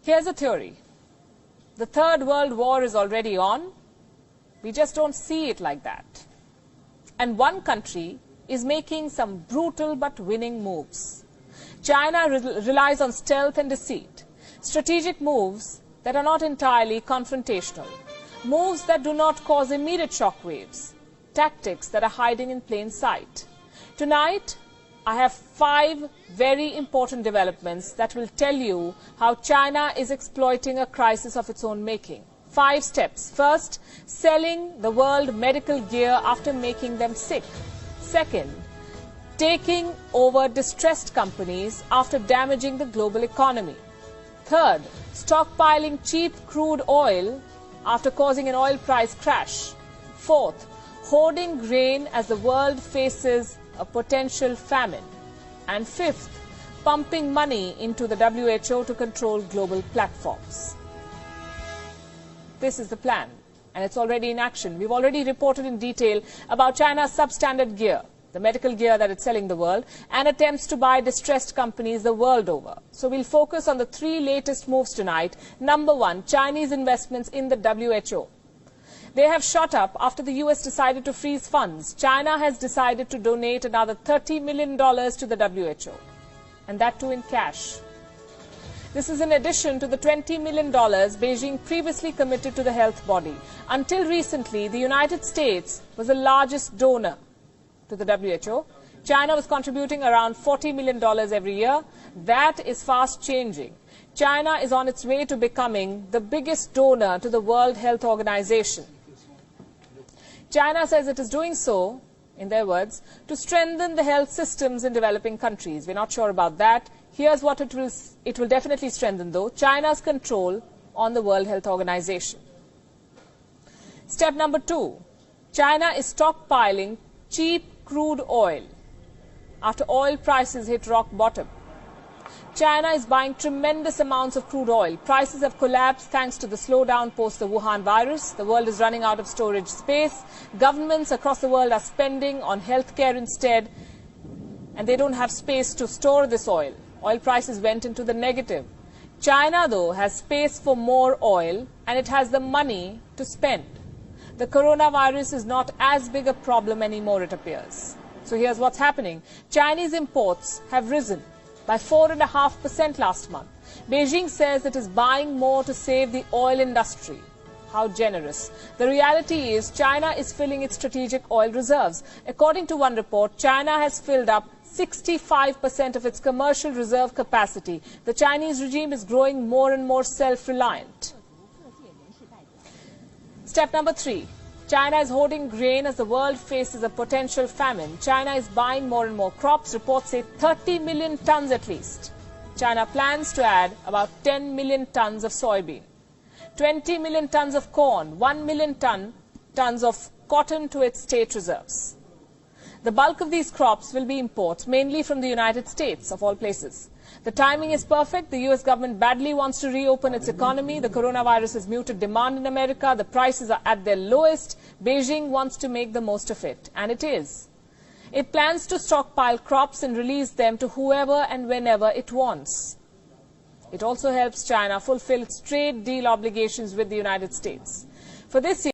Here's a theory. The Third World War is already on. We just don't see it like that. And one country is making some brutal but winning moves. China relies on stealth and deceit, strategic moves that are not entirely confrontational, moves that do not cause immediate shockwaves, tactics that are hiding in plain sight. Tonight, I have 5 very important developments that will tell you how China is exploiting a crisis of its own making. 5 steps. First, selling the world medical gear after making them sick. Second, taking over distressed companies after damaging the global economy. Third, stockpiling cheap crude oil after causing an oil price crash. Fourth, hoarding grain as the world faces a potential famine. And fifth, pumping money into the WHO to control global platforms. This is the plan, and it's already in action. We've already reported in detail about China's substandard gear, the medical gear that it's selling the world, and attempts to buy distressed companies the world over. So we'll focus on the 3 latest moves tonight. Number 1, Chinese investments in the WHO. They have shot up after the US decided to freeze funds. China has decided to donate another $30 million to the WHO, and that too in cash. This is in addition to the $20 million Beijing previously committed to the health body. Until recently, the United States was the largest donor to the WHO. China was contributing around $40 million every year. That is fast changing. China is on its way to becoming the biggest donor to the World Health Organization. China says it is doing so, in their words, to strengthen the health systems in developing countries. We're not sure about that. Here's what it will definitely strengthen, though: China's control on the World Health Organization. Step number 2, China is stockpiling cheap crude oil after oil prices hit rock bottom. China is buying tremendous amounts of crude oil. Prices have collapsed thanks to the slowdown post the Wuhan virus. The world is running out of storage space. Governments across the world are spending on healthcare instead, and they don't have space to store this oil. Oil prices went into the negative. China, though, has space for more oil, and it has the money to spend. The coronavirus is not as big a problem anymore, it appears. So here's what's happening. Chinese imports have risen by 4.5% last month. Beijing says it is buying more to save the oil industry. How generous. The reality is China is filling its strategic oil reserves. According to one report, China has filled up 65% of its commercial reserve capacity. The Chinese regime is growing more and more self-reliant. Step number 3. China is hoarding grain as the world faces a potential famine. China is buying more and more crops. Reports say 30 million tons at least. China plans to add about 10 million tons of soybean, 20 million tons of corn, 1 million tons of cotton to its state reserves. The bulk of these crops will be imports, mainly from the United States, of all places. The timing is perfect. The US government badly wants to reopen its economy. The coronavirus has muted demand in America. The prices are at their lowest. Beijing wants to make the most of it, and it is. It plans to stockpile crops and release them to whoever and whenever it wants. It also helps China fulfill its trade deal obligations with the United States. For this year,